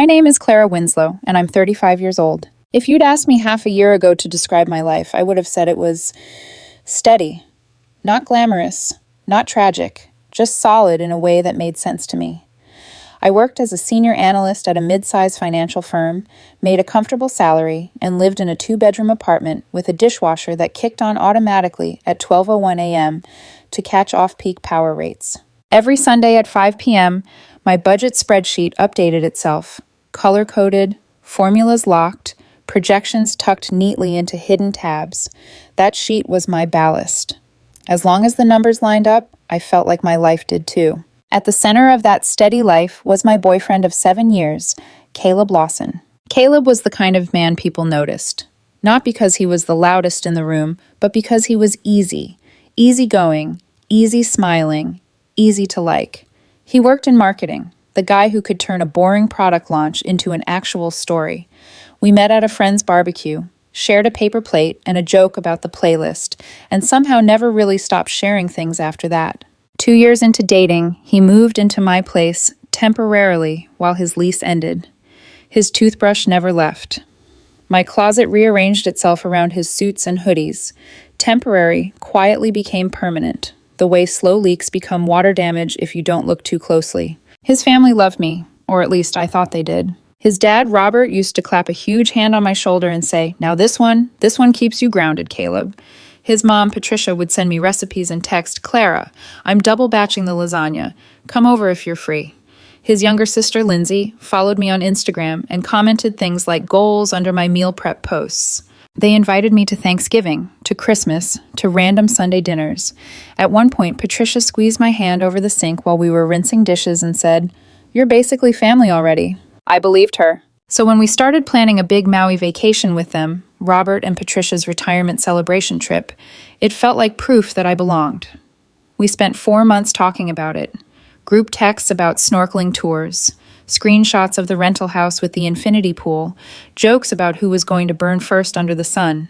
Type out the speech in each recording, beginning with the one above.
name is Clara Winslow, and I'm 35 years old. If you'd asked me half a year ago to describe my life, I would have said it was steady, not glamorous, not tragic, just solid in a way that made sense to me. I worked as a senior analyst at a mid-sized financial firm, made a comfortable salary, and lived in a 2-bedroom apartment with a dishwasher that kicked on automatically at 12:01 a.m. to catch off-peak power rates. Every Sunday at 5 p.m., my budget spreadsheet updated itself, color-coded, formulas locked, projections tucked neatly into hidden tabs. That sheet was my ballast. As long as the numbers lined up, I felt like my life did too. At the center of that steady life was my boyfriend of 7 years, Caleb Lawson. Caleb was the kind of man people noticed. Not because he was the loudest in the room, but because he was easygoing, easy smiling, easy to like. He worked in marketing, the guy who could turn a boring product launch into an actual story. We met at a friend's barbecue, shared a paper plate and a joke about the playlist, and somehow never really stopped sharing things after that. 2 years into dating, he moved into my place temporarily while his lease ended. His toothbrush never left. My closet rearranged itself around his suits and hoodies. Temporary quietly became permanent, the way slow leaks become water damage if you don't look too closely. His family loved me, or at least I thought they did. His dad, Robert, used to clap a huge hand on my shoulder and say, "Now this one keeps you grounded, Caleb." His mom, Patricia, would send me recipes and text, "Clara, I'm double batching the lasagna. Come over if you're free." His younger sister, Lindsay, followed me on Instagram and commented things like goals under my meal prep posts. They invited me to Thanksgiving, to Christmas, to random Sunday dinners. At one point, Patricia squeezed my hand over the sink while we were rinsing dishes and said, "You're basically family already." I believed her. So when we started planning a big Maui vacation with them, Robert and Patricia's retirement celebration trip, it felt like proof that I belonged. We spent 4 months talking about it. Group texts about snorkeling tours, screenshots of the rental house with the infinity pool, jokes about who was going to burn first under the sun.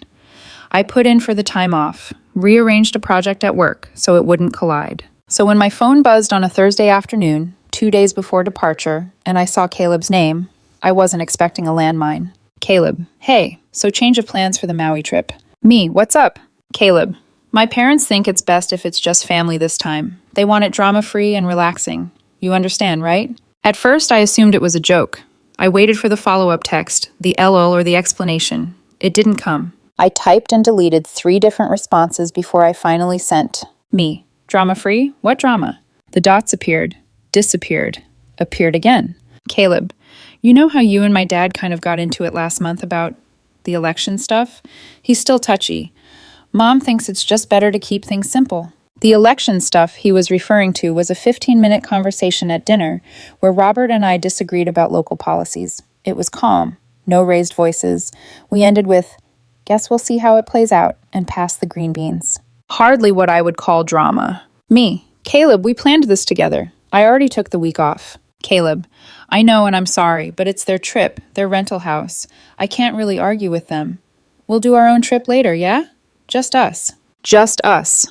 I put in for the time off, rearranged a project at work so it wouldn't collide. So when my phone buzzed on a Thursday afternoon, 2 days before departure, and I saw Caleb's name, I wasn't expecting a landmine. Caleb: "Hey, so change of plans for the Maui trip." Me: "What's up?" Caleb: "My parents think it's best if it's just family this time. They want it drama-free and relaxing. You understand, right?" At first, I assumed it was a joke. I waited for the follow-up text, the LOL or the explanation. It didn't come. I typed and deleted 3 different responses before I finally sent. Me: "Drama-free? What drama?" The dots appeared, disappeared, appeared again. Caleb: "You know how you and my dad kind of got into it last month about the election stuff? He's still touchy. Mom thinks it's just better to keep things simple." The election stuff he was referring to was a 15-minute conversation at dinner where Robert and I disagreed about local policies. It was calm, no raised voices. We ended with, "Guess we'll see how it plays out," and passed the green beans. Hardly what I would call drama. Me: "Caleb, we planned this together. I already took the week off." Caleb: "I know and I'm sorry, but it's their trip, their rental house. I can't really argue with them. We'll do our own trip later, yeah? Just us." Just us.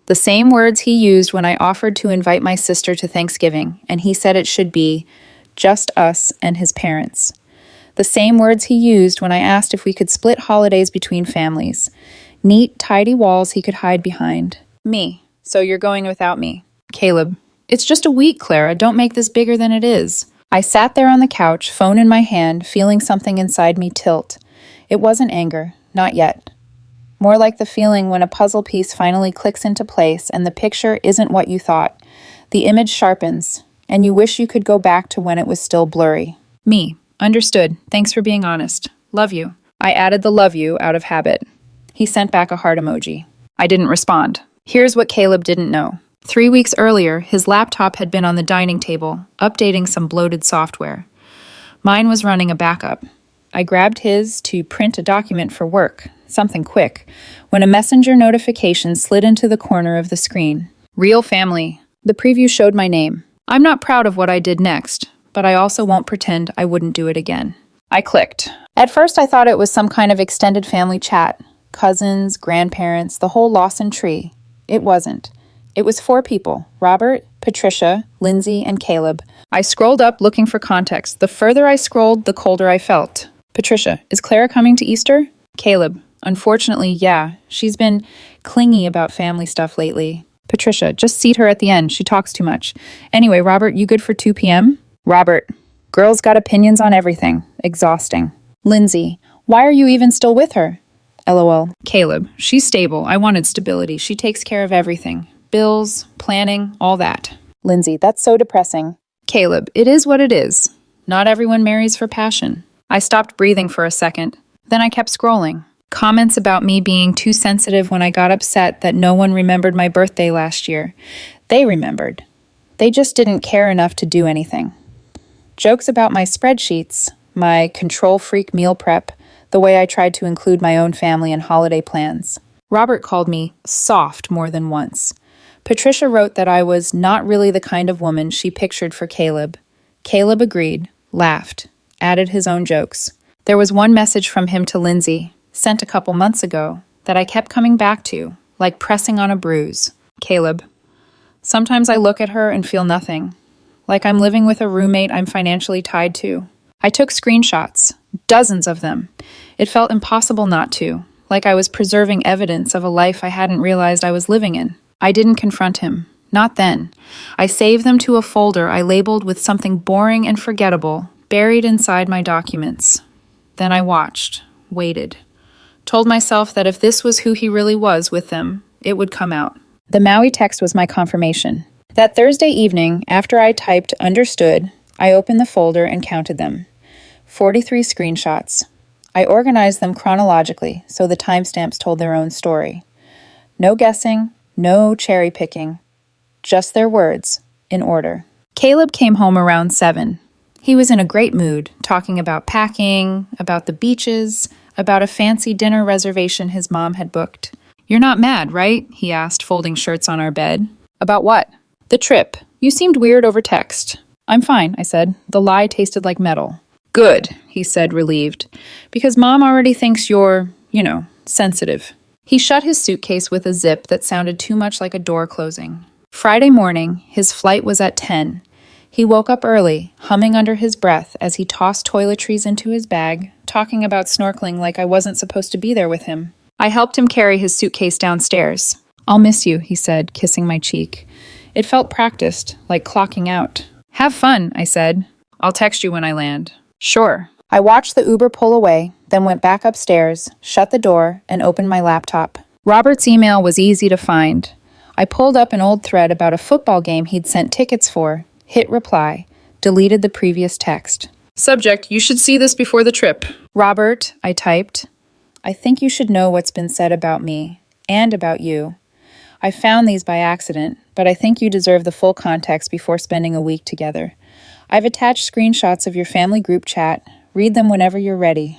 The same words he used when I offered to invite my sister to Thanksgiving, and he said it should be just us and his parents. The same words he used when I asked if we could split holidays between families. Neat, tidy walls he could hide behind. Me: "So you're going without me." Caleb: "It's just a week, Clara. Don't make this bigger than it is." I sat there on the couch, phone in my hand, feeling something inside me tilt. It wasn't anger, not yet. More like the feeling when a puzzle piece finally clicks into place and the picture isn't what you thought. The image sharpens, and you wish you could go back to when it was still blurry. Me: "Understood. Thanks for being honest. Love you." I added the "love you" out of habit. He sent back a heart emoji. I didn't respond. Here's what Caleb didn't know. 3 weeks earlier, his laptop had been on the dining table, updating some bloated software. Mine was running a backup. I grabbed his to print a document for work, something quick, when a messenger notification slid into the corner of the screen. Real family. The preview showed my name. I'm not proud of what I did next, but I also won't pretend I wouldn't do it again. I clicked. At first, I thought it was some kind of extended family chat. Cousins, grandparents, the whole Lawson tree. It wasn't. It was 4 people: Robert, Patricia, Lindsay, and Caleb. I scrolled up looking for context. The further I scrolled, the colder I felt. Patricia, is Clara coming to Easter? Caleb, unfortunately, yeah. She's been clingy about family stuff lately. Patricia, just seat her at the end. She talks too much. Anyway, Robert, you good for 2 p.m.? Robert, girls got opinions on everything. Exhausting. Lindsay, why are you even still with her? LOL. Caleb, she's stable. I wanted stability. She takes care of everything. Bills, planning, all that. Lindsay, that's so depressing. Caleb, it is what it is. Not everyone marries for passion. I stopped breathing for a second. Then I kept scrolling. Comments about me being too sensitive when I got upset that no one remembered my birthday last year. They remembered. They just didn't care enough to do anything. Jokes about my spreadsheets, my control freak meal prep, the way I tried to include my own family in holiday plans. Robert called me soft more than once. Patricia wrote that I was not really the kind of woman she pictured for Caleb. Caleb agreed, laughed, added his own jokes. There was one message from him to Lindsay, sent a couple months ago, that I kept coming back to, like pressing on a bruise. Caleb, sometimes I look at her and feel nothing, like I'm living with a roommate I'm financially tied to. I took screenshots, dozens of them. It felt impossible not to, like I was preserving evidence of a life I hadn't realized I was living in. I didn't confront him. Not then. I saved them to a folder I labeled with something boring and forgettable, buried inside my documents. Then I watched, waited. Told myself that if this was who he really was with them, it would come out. The Maui text was my confirmation. That Thursday evening, after I typed understood, I opened the folder and counted them. 43 screenshots. I organized them chronologically so the timestamps told their own story. No guessing, no cherry picking. Just their words, in order. Caleb came home around 7. He was in a great mood, talking about packing, about the beaches, about a fancy dinner reservation his mom had booked. You're not mad, right? He asked, folding shirts on our bed. About what? The trip. You seemed weird over text. I'm fine, I said. The lie tasted like metal. Good, he said, relieved. Because Mom already thinks you're, sensitive. He shut his suitcase with a zip that sounded too much like a door closing. Friday morning, his flight was at 10. He woke up early, humming under his breath as he tossed toiletries into his bag, talking about snorkeling like I wasn't supposed to be there with him. I helped him carry his suitcase downstairs. I'll miss you, he said, kissing my cheek. It felt practiced, like clocking out. Have fun, I said. I'll text you when I land. Sure. I watched the Uber pull away, then went back upstairs, shut the door, and opened my laptop. Robert's email was easy to find. I pulled up an old thread about a football game he'd sent tickets for, hit reply, deleted the previous text. Subject, you should see this before the trip. Robert, I typed. I think you should know what's been said about me, and about you. I found these by accident, but I think you deserve the full context before spending a week together. I've attached screenshots of your family group chat. Read them whenever you're ready.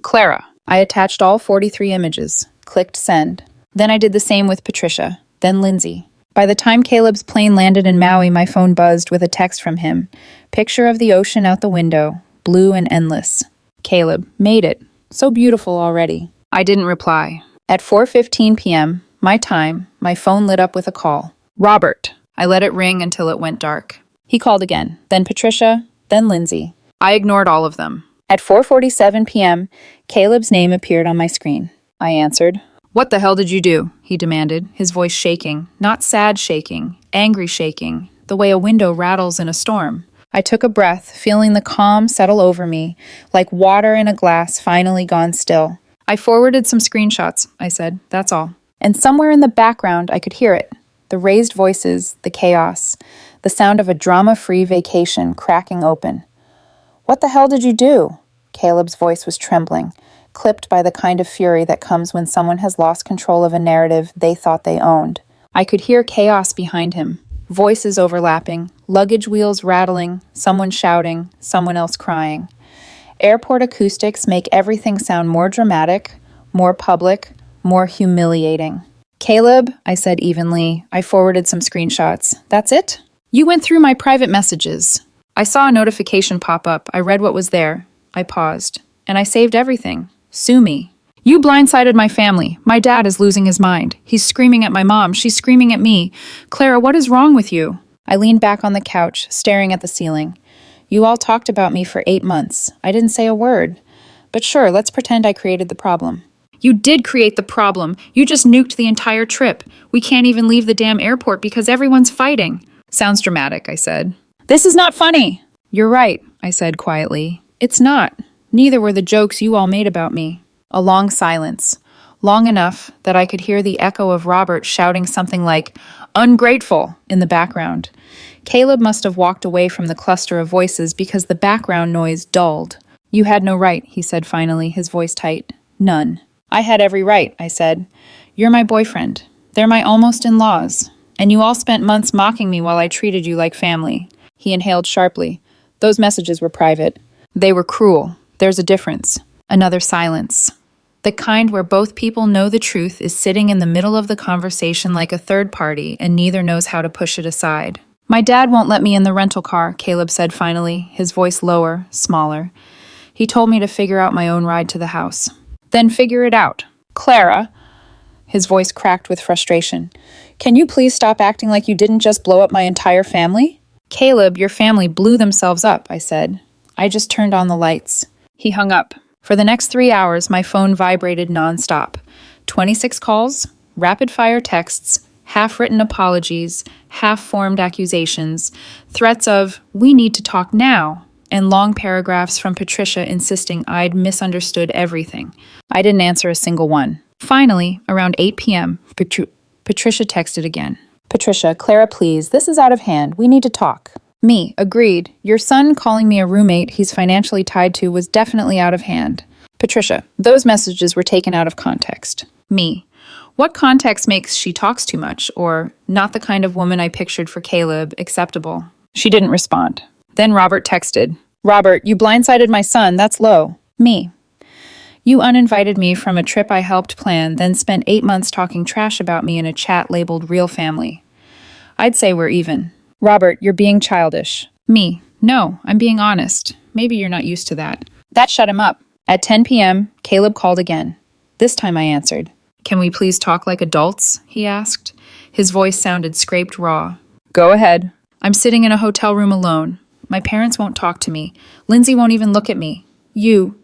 Clara. I attached all 43 images. Clicked send. Then I did the same with Patricia. Then Lindsay. By the time Caleb's plane landed in Maui, my phone buzzed with a text from him. Picture of the ocean out the window. Blue and endless. Caleb. Made it. So beautiful already. I didn't reply. At 4:15 p.m., my time, my phone lit up with a call. Robert. I let it ring until it went dark. He called again, then Patricia, then Lindsay. I ignored all of them. At 4:47 p.m., Caleb's name appeared on my screen. I answered. What the hell did you do? He demanded, his voice shaking. Not sad shaking, angry shaking, the way a window rattles in a storm. I took a breath, feeling the calm settle over me, like water in a glass finally gone still. I forwarded some screenshots, I said, that's all. And somewhere in the background I could hear it. The raised voices, the chaos, the sound of a drama-free vacation cracking open. What the hell did you do? Caleb's voice was trembling, clipped by the kind of fury that comes when someone has lost control of a narrative they thought they owned. I could hear chaos behind him, voices overlapping, luggage wheels rattling, someone shouting, someone else crying. Airport acoustics make everything sound more dramatic, more public, more humiliating. Caleb, I said evenly. I forwarded some screenshots. That's it? You went through my private messages. I saw a notification pop up. I read what was there. I paused. And I saved everything. Sue me. You blindsided my family. My dad is losing his mind. He's screaming at my mom. She's screaming at me. Clara, what is wrong with you? I leaned back on the couch, staring at the ceiling. You all talked about me for 8 months. I didn't say a word. But sure, let's pretend I created the problem. You did create the problem. You just nuked the entire trip. We can't even leave the damn airport because everyone's fighting. Sounds dramatic, I said. This is not funny. You're right, I said quietly. It's not. Neither were the jokes you all made about me. A long silence. Long enough that I could hear the echo of Robert shouting something like, "Ungrateful," in the background. Caleb must have walked away from the cluster of voices because the background noise dulled. You had no right, he said finally, his voice tight. None. I had every right, I said. You're my boyfriend. They're my almost-in-laws. And you all spent months mocking me while I treated you like family. He inhaled sharply. Those messages were private. They were cruel. There's a difference. Another silence. The kind where both people know the truth is sitting in the middle of the conversation like a third party and neither knows how to push it aside. My dad won't let me in the rental car, Caleb said finally, his voice lower, smaller. He told me to figure out my own ride to the house. Then figure it out. Clara, his voice cracked with frustration. Can you please stop acting like you didn't just blow up my entire family? Caleb, your family blew themselves up, I said. I just turned on the lights. He hung up. For the next 3 hours, my phone vibrated nonstop. 26 calls, rapid-fire texts, half-written apologies, half-formed accusations, threats of, we need to talk now, and long paragraphs from Patricia insisting I'd misunderstood everything. I didn't answer a single one. Finally, around 8 p.m., Patricia texted again. Patricia, Clara, please, this is out of hand. We need to talk. Me, agreed. Your son calling me a roommate he's financially tied to was definitely out of hand. Patricia, those messages were taken out of context. Me, what context makes she talks too much, or not the kind of woman I pictured for Caleb, acceptable? She didn't respond. Then Robert texted. Robert, you blindsided my son, that's low. Me, you uninvited me from a trip I helped plan, then spent 8 months talking trash about me in a chat labeled Real Family. I'd say we're even. Robert, you're being childish. Me, no, I'm being honest. Maybe you're not used to that. That shut him up. At 10 p.m., Caleb called again. This time I answered. Can we please talk like adults? He asked. His voice sounded scraped raw. Go ahead. I'm sitting in a hotel room alone. My parents won't talk to me. Lindsay won't even look at me. You.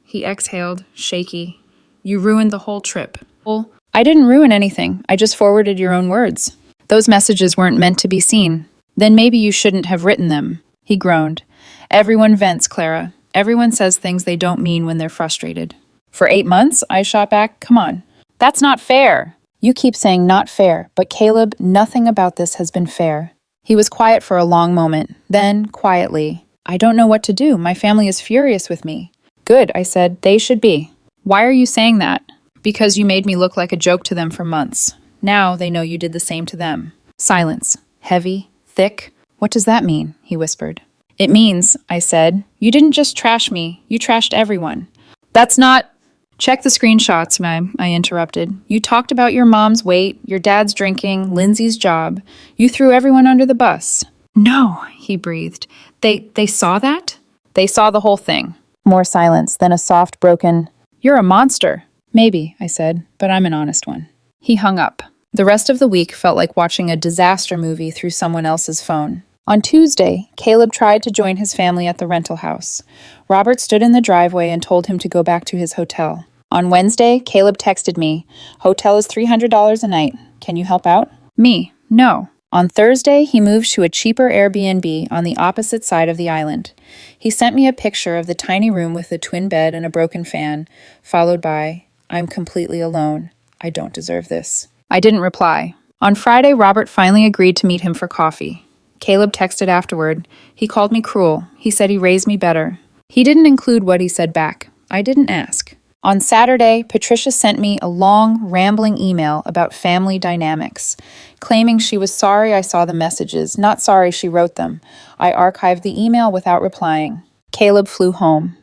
He exhaled, shaky. You ruined the whole trip. Well, I didn't ruin anything. I just forwarded your own words. Those messages weren't meant to be seen. Then maybe you shouldn't have written them. He groaned. Everyone vents, Clara. Everyone says things they don't mean when they're frustrated. For 8 months? I shot back. Come on. That's not fair. You keep saying not fair, but Caleb, nothing about this has been fair. He was quiet for a long moment. Then, quietly, I don't know what to do. My family is furious with me. Good, I said. They should be. Why are you saying that? Because you made me look like a joke to them for months. Now they know you did the same to them. Silence. Heavy. Thick. What does that mean? He whispered. It means, I said, you didn't just trash me. You trashed everyone. That's not... Check the screenshots, I interrupted. You talked about your mom's weight, your dad's drinking, Lindsay's job. You threw everyone under the bus. No, he breathed. They saw that? They saw the whole thing. More silence, then a soft, broken, "You're a monster." Maybe, I said, but I'm an honest one. He hung up. The rest of the week felt like watching a disaster movie through someone else's phone. On Tuesday, Caleb tried to join his family at the rental house. Robert stood in the driveway and told him to go back to his hotel. On Wednesday, Caleb texted me, "Hotel is $300 a night. Can you help out?" Me, no. On Thursday, he moved to a cheaper Airbnb on the opposite side of the island. He sent me a picture of the tiny room with a twin bed and a broken fan, followed by, "I'm completely alone. I don't deserve this." I didn't reply. On Friday, Robert finally agreed to meet him for coffee. Caleb texted afterward. He called me cruel. He said he raised me better. He didn't include what he said back. I didn't ask. On Saturday, Patricia sent me a long, rambling email about family dynamics, claiming she was sorry I saw the messages, not sorry she wrote them. I archived the email without replying. Caleb flew home.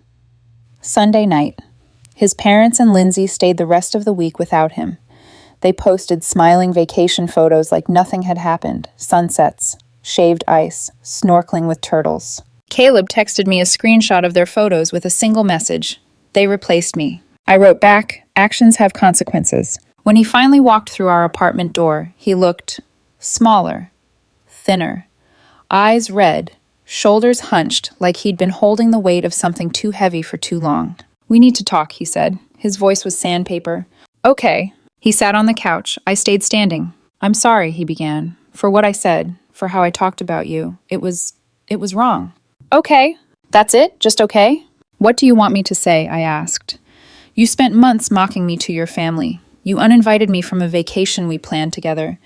Sunday night. His parents and Lindsay stayed the rest of the week without him. They posted smiling vacation photos like nothing had happened, sunsets, shaved ice, snorkeling with turtles. Caleb texted me a screenshot of their photos with a single message. They replaced me. I wrote back, actions have consequences. When he finally walked through our apartment door, he looked smaller, thinner, eyes red, shoulders hunched like he'd been holding the weight of something too heavy for too long. We need to talk, he said. His voice was sandpaper. Okay. He sat on the couch. I stayed standing. I'm sorry, he began, for what I said, for how I talked about you. It was wrong. Okay. That's it? Just okay? What do you want me to say? I asked. You spent months mocking me to your family. You uninvited me from a vacation we planned together.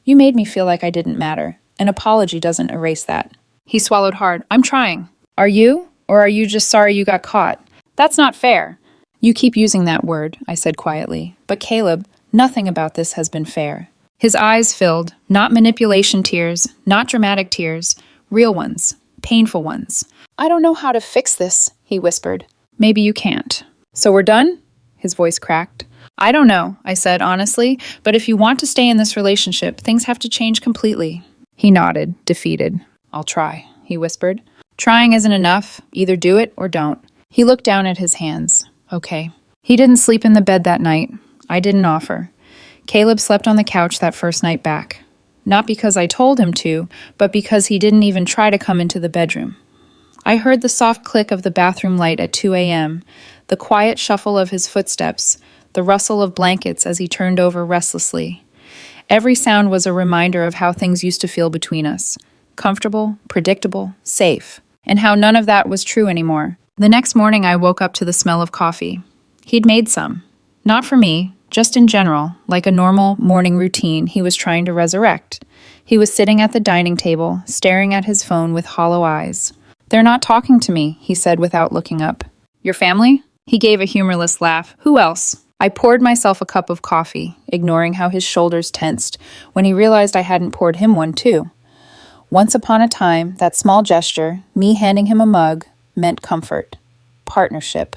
You made me feel like I didn't matter. An apology doesn't erase that. He swallowed hard. I'm trying. Are you? Or are you just sorry you got caught? That's not fair. You keep using that word, I said quietly. But Caleb, nothing about this has been fair. His eyes filled, not manipulation tears, not dramatic tears, real ones, painful ones. I don't know how to fix this, he whispered. Maybe you can't. So we're done? His voice cracked. I don't know, I said honestly, but if you want to stay in this relationship, things have to change completely. He nodded, defeated. I'll try, he whispered. Trying isn't enough. Either do it or don't. He looked down at his hands. Okay. He didn't sleep in the bed that night. I didn't offer. Caleb slept on the couch that first night back. Not because I told him to, but because he didn't even try to come into the bedroom. I heard the soft click of the bathroom light at 2 a.m., the quiet shuffle of his footsteps, the rustle of blankets as he turned over restlessly. Every sound was a reminder of how things used to feel between us. Comfortable, predictable, safe. And how none of that was true anymore. The next morning I woke up to the smell of coffee. He'd made some. Not for me, just in general, like a normal morning routine he was trying to resurrect. He was sitting at the dining table, staring at his phone with hollow eyes. They're not talking to me, he said without looking up. Your family? He gave a humorless laugh. Who else? I poured myself a cup of coffee, ignoring how his shoulders tensed when he realized I hadn't poured him one too. Once upon a time, that small gesture, me handing him a mug, meant comfort, partnership.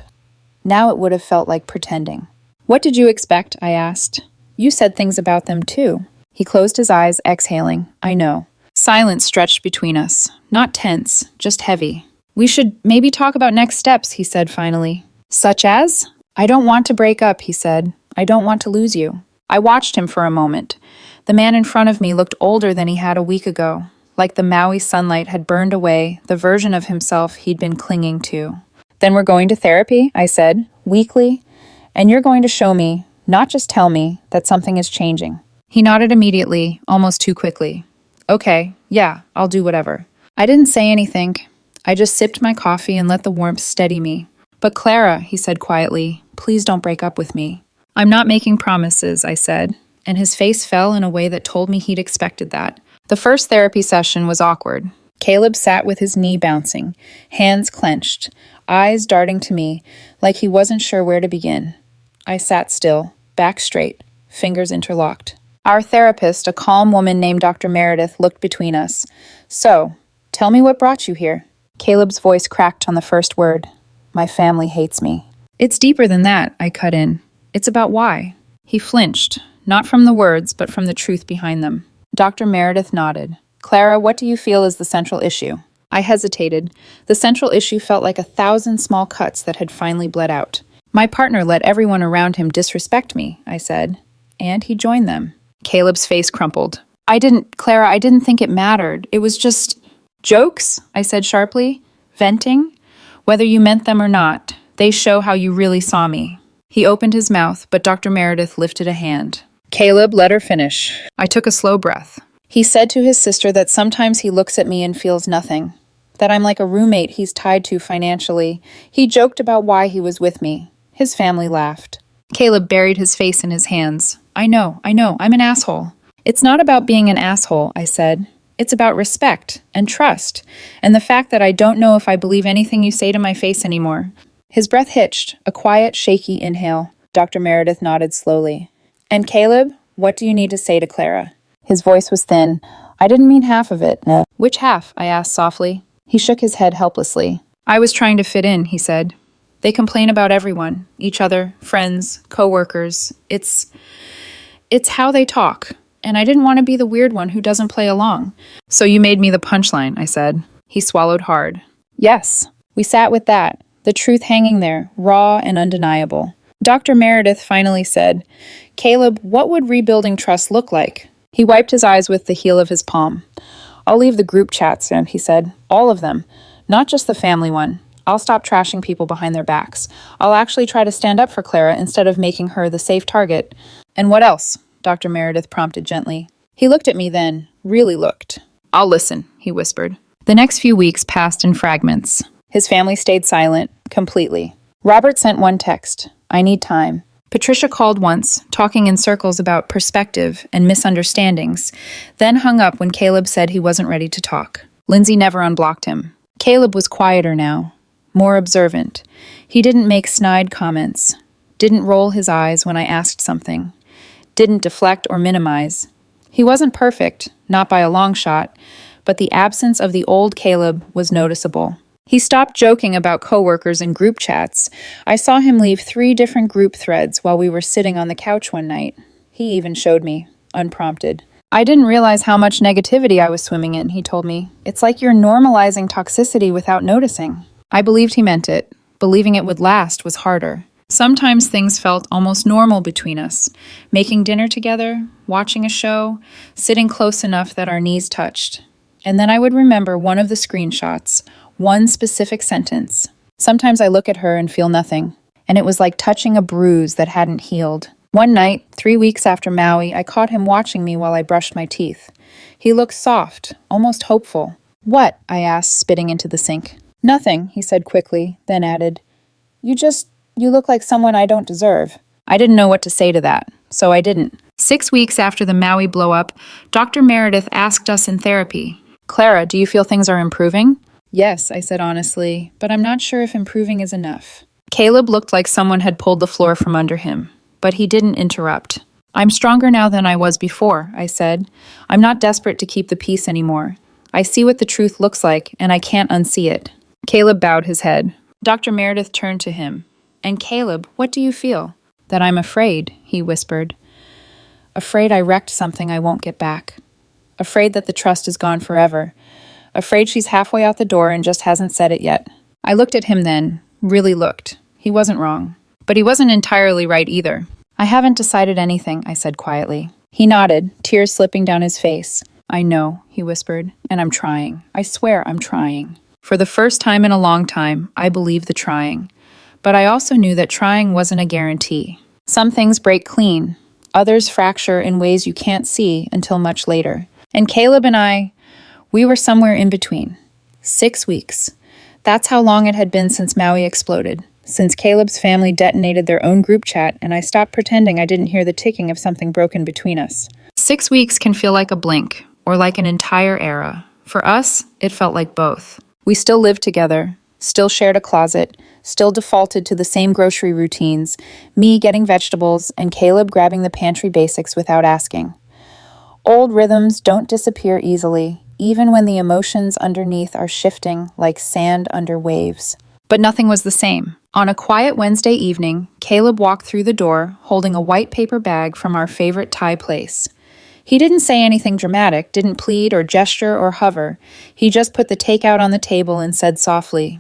Now it would have felt like pretending. What did you expect? I asked. You said things about them too. He closed his eyes, exhaling. I know. Silence stretched between us. Not tense, just heavy. We should maybe talk about next steps, he said finally. Such as? I don't want to break up, he said. I don't want to lose you. I watched him for a moment. The man in front of me looked older than he had a week ago, like the Maui sunlight had burned away the version of himself he'd been clinging to. Then we're going to therapy, I said, weakly, and you're going to show me, not just tell me, that something is changing. He nodded immediately, almost too quickly. Okay, yeah, I'll do whatever. I didn't say anything. I just sipped my coffee and let the warmth steady me. But Clara, he said quietly, please don't break up with me. I'm not making promises, I said, and his face fell in a way that told me he'd expected that. The first therapy session was awkward. Caleb sat with his knee bouncing, hands clenched, eyes darting to me, like he wasn't sure where to begin. I sat still, back straight, fingers interlocked. Our therapist, a calm woman named Dr. Meredith, looked between us. So, tell me what brought you here. Caleb's voice cracked on the first word. My family hates me. It's deeper than that, I cut in. It's about why. He flinched, not from the words, but from the truth behind them. Dr. Meredith nodded. Clara, what do you feel is the central issue? I hesitated. The central issue felt like 1,000 small cuts that had finally bled out. My partner let everyone around him disrespect me, I said, and he joined them. Caleb's face crumpled. Clara, I didn't think it mattered. It was just jokes, I said sharply. Venting? Whether you meant them or not, they show how you really saw me. He opened his mouth, but Dr. Meredith lifted a hand. Caleb, let her finish. I took a slow breath. He said to his sister that sometimes he looks at me and feels nothing, that I'm like a roommate he's tied to financially. He joked about why he was with me. His family laughed. Caleb buried his face in his hands. I know, I'm an asshole. It's not about being an asshole, I said. It's about respect and trust, and the fact that I don't know if I believe anything you say to my face anymore. His breath hitched, a quiet, shaky inhale. Dr. Meredith nodded slowly. And Caleb, what do you need to say to Clara? His voice was thin. I didn't mean half of it. No. Which half? I asked softly. He shook his head helplessly. I was trying to fit in, he said. They complain about everyone, each other, friends, co-workers. It's how they talk. And I didn't want to be the weird one who doesn't play along. So you made me the punchline, I said. He swallowed hard. Yes. We sat with that, the truth hanging there, raw and undeniable. Dr. Meredith finally said, "Caleb, what would rebuilding trust look like?" He wiped his eyes with the heel of his palm. "I'll leave the group chats," he said. "All of them. Not just the family one. I'll stop trashing people behind their backs. I'll actually try to stand up for Clara instead of making her the safe target." "And what else?" Dr. Meredith prompted gently. He looked at me then, really looked. "I'll listen," he whispered. The next few weeks passed in fragments. His family stayed silent, completely. Robert sent one text, "I need time." Patricia called once, talking in circles about perspective and misunderstandings, then hung up when Caleb said he wasn't ready to talk. Lindsay never unblocked him. Caleb was quieter now, more observant. He didn't make snide comments, didn't roll his eyes when I asked something, didn't deflect or minimize. He wasn't perfect, not by a long shot, but the absence of the old Caleb was noticeable. He stopped joking about coworkers and group chats. I saw him leave 3 different group threads while we were sitting on the couch one night. He even showed me, unprompted. "I didn't realize how much negativity I was swimming in," he told me. "It's like you're normalizing toxicity without noticing." I believed he meant it. Believing it would last was harder. Sometimes things felt almost normal between us. Making dinner together, watching a show, sitting close enough that our knees touched. And then I would remember one of the screenshots, one specific sentence. Sometimes I look at her and feel nothing, and it was like touching a bruise that hadn't healed. One night, 3 weeks after Maui, I caught him watching me while I brushed my teeth. He looked soft, almost hopeful. "What?" I asked, spitting into the sink. "Nothing," he said quickly, then added, You look like someone I don't deserve." I didn't know what to say to that, so I didn't. 6 weeks after the Maui blow-up, Dr. Meredith asked us in therapy, "Clara, do you feel things are improving?" "Yes," I said honestly, "but I'm not sure if improving is enough." Caleb looked like someone had pulled the floor from under him, but he didn't interrupt. "I'm stronger now than I was before," I said. "I'm not desperate to keep the peace anymore. I see what the truth looks like, and I can't unsee it." Caleb bowed his head. Dr. Meredith turned to him. "And Caleb, what do you feel?" "That I'm afraid," he whispered. "Afraid I wrecked something I won't get back. Afraid that the trust is gone forever. Afraid she's halfway out the door and just hasn't said it yet." I looked at him then, really looked. He wasn't wrong. But he wasn't entirely right either. "I haven't decided anything," I said quietly. He nodded, tears slipping down his face. "I know," he whispered, "and I'm trying. I swear I'm trying." For the first time in a long time, I believed the trying. But I also knew that trying wasn't a guarantee. Some things break clean. Others fracture in ways you can't see until much later. And Caleb and I, we were somewhere in between. 6 weeks. That's how long it had been since Maui exploded, since Caleb's family detonated their own group chat and I stopped pretending I didn't hear the ticking of something broken between us. 6 weeks can feel like a blink, or like an entire era. For us, it felt like both. We still lived together, still shared a closet, still defaulted to the same grocery routines, me getting vegetables and Caleb grabbing the pantry basics without asking. Old rhythms don't disappear easily, even when the emotions underneath are shifting like sand under waves. But nothing was the same. On a quiet Wednesday evening, Caleb walked through the door, holding a white paper bag from our favorite Thai place. He didn't say anything dramatic, didn't plead or gesture or hover. He just put the takeout on the table and said softly,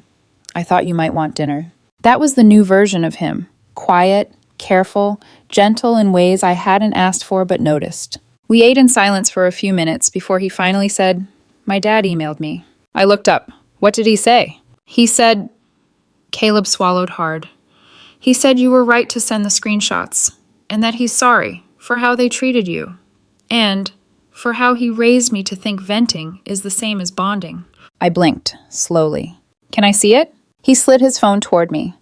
"I thought you might want dinner." That was the new version of him. Quiet, careful, gentle in ways I hadn't asked for but noticed. We ate in silence for a few minutes before he finally said, "My dad emailed me." I looked up. "What did he say?" He said, Caleb swallowed hard. "He said you were right to send the screenshots, and that he's sorry for how they treated you, and for how he raised me to think venting is the same as bonding." I blinked, slowly. "Can I see it?" He slid his phone toward me.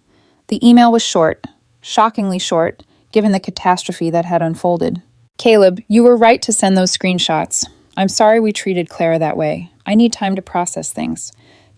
The email was short, shockingly short, given the catastrophe that had unfolded. "Caleb, you were right to send those screenshots. I'm sorry we treated Clara that way. I need time to process things.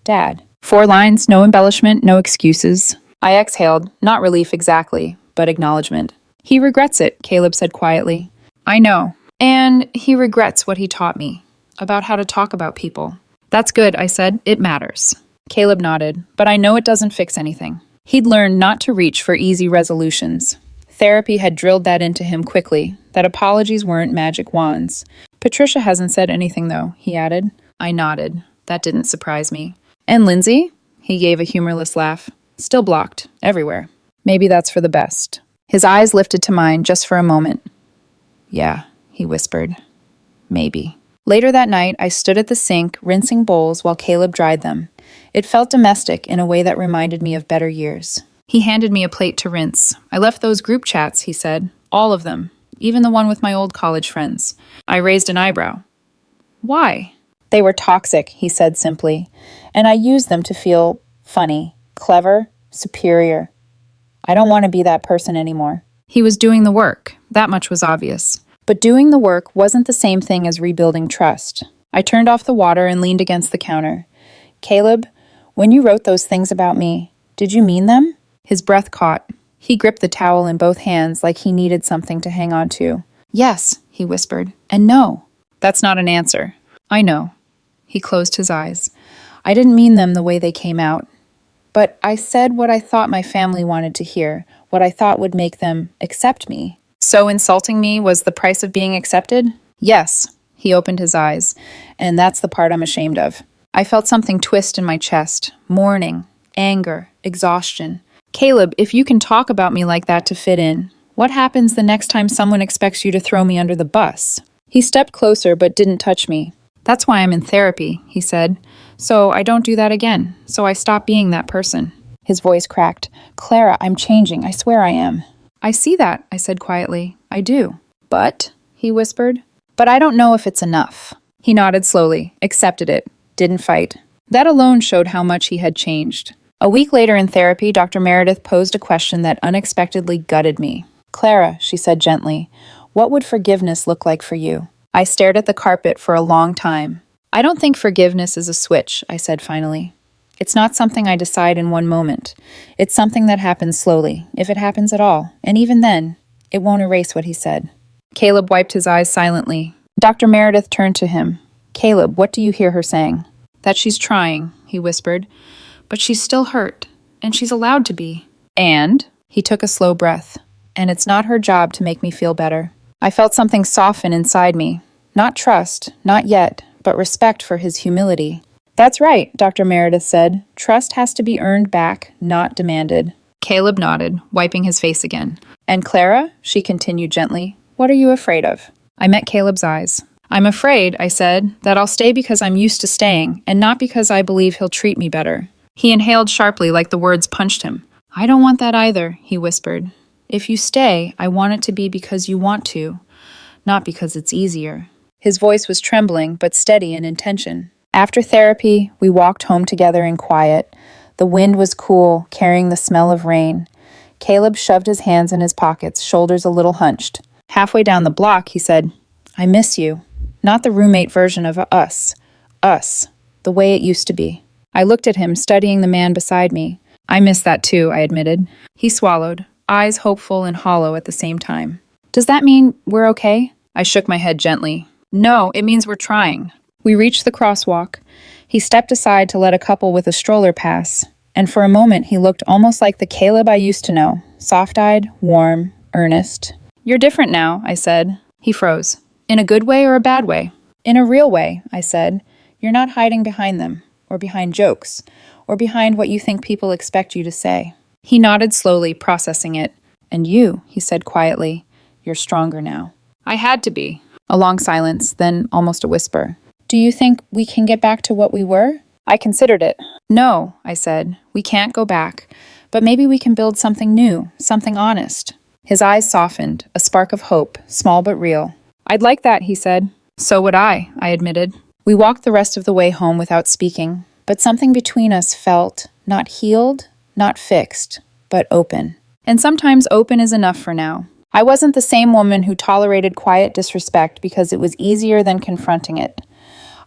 Dad." 4 lines, no embellishment, no excuses. I exhaled, not relief exactly, but acknowledgement. "He regrets it," Caleb said quietly. "I know. And he regrets what he taught me, about how to talk about people." "That's good," I said. "It matters." Caleb nodded, "But I know it doesn't fix anything." He'd learned not to reach for easy resolutions. Therapy had drilled that into him quickly, that apologies weren't magic wands. "Patricia hasn't said anything, though," he added. I nodded. That didn't surprise me. "And Lindsay?" He gave a humorless laugh. "Still blocked, everywhere." "Maybe that's for the best." His eyes lifted to mine just for a moment. Yeah, he whispered. Maybe. Later that night, I stood at the sink, rinsing bowls while Caleb dried them. It felt domestic in a way that reminded me of better years. He handed me a plate to rinse. I left those group chats, he said. All of them. Even the one with my old college friends. I raised an eyebrow. Why? They were toxic, he said simply, and I used them to feel funny, clever, superior. I don't want to be that person anymore. He was doing the work. That much was obvious. But doing the work wasn't the same thing as rebuilding trust. I turned off the water and leaned against the counter. Caleb, when you wrote those things about me, did you mean them? His breath caught. He gripped the towel in both hands like he needed something to hang on to. Yes, he whispered, and no. That's not an answer. I know. He closed his eyes. I didn't mean them the way they came out. But I said what I thought my family wanted to hear, what I thought would make them accept me. So insulting me was the price of being accepted? Yes. He opened his eyes, and that's the part I'm ashamed of. I felt something twist in my chest, mourning, anger, exhaustion. Caleb, if you can talk about me like that to fit in, what happens the next time someone expects you to throw me under the bus? He stepped closer but didn't touch me. That's why I'm in therapy, he said. So I don't do that again. So I stop being that person. His voice cracked. Clara, I'm changing. I swear I am. I see that, I said quietly. I do. But, he whispered, but I don't know if it's enough. He nodded slowly, accepted it, didn't fight. That alone showed how much he had changed. A week later in therapy, Dr. Meredith posed a question that unexpectedly gutted me. Clara, she said gently, what would forgiveness look like for you? I stared at the carpet for a long time. I don't think forgiveness is a switch, I said finally. It's not something I decide in one moment. It's something that happens slowly, if it happens at all. And even then, it won't erase what he said. Caleb wiped his eyes silently. Dr. Meredith turned to him. Caleb, what do you hear her saying? That she's trying, he whispered. But she's still hurt, and she's allowed to be. And? He took a slow breath. And it's not her job to make me feel better. I felt something soften inside me. Not trust, not yet, but respect for his humility. That's right, Dr. Meredith said. Trust has to be earned back, not demanded. Caleb nodded, wiping his face again. And Clara, she continued gently, what are you afraid of? I met Caleb's eyes. I'm afraid, I said, that I'll stay because I'm used to staying, and not because I believe he'll treat me better. He inhaled sharply like the words punched him. I don't want that either, he whispered. If you stay, I want it to be because you want to, not because it's easier. His voice was trembling, but steady in intention. After therapy, we walked home together in quiet. The wind was cool, carrying the smell of rain. Caleb shoved his hands in his pockets, shoulders a little hunched. Halfway down the block, he said, I miss you. Not the roommate version of us. Us. The way it used to be. I looked at him, studying the man beside me. I miss that too, I admitted. He swallowed, eyes hopeful and hollow at the same time. Does that mean we're okay? I shook my head gently. No, it means we're trying. We reached the crosswalk. He stepped aside to let a couple with a stroller pass, and for a moment he looked almost like the Caleb I used to know, soft-eyed, warm, earnest. You're different now, I said. He froze. In a good way or a bad way? In a real way, I said. You're not hiding behind them, or behind jokes, or behind what you think people expect you to say. He nodded slowly, processing it. And you, he said quietly, you're stronger now. I had to be. A long silence, then almost a whisper. Do you think we can get back to what we were? I considered it. No, I said. We can't go back. But maybe we can build something new, something honest. His eyes softened, a spark of hope, small but real. I'd like that, he said. So would I admitted. We walked the rest of the way home without speaking, but something between us felt not healed, not fixed, but open. And sometimes open is enough for now. I wasn't the same woman who tolerated quiet disrespect because it was easier than confronting it.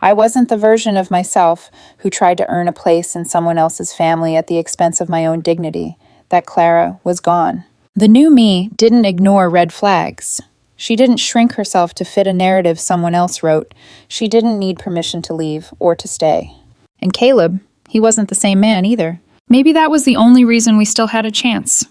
I wasn't the version of myself who tried to earn a place in someone else's family at the expense of my own dignity. That Clara was gone. The new me didn't ignore red flags. She didn't shrink herself to fit a narrative someone else wrote. She didn't need permission to leave or to stay. And Caleb, he wasn't the same man either. Maybe that was the only reason we still had a chance.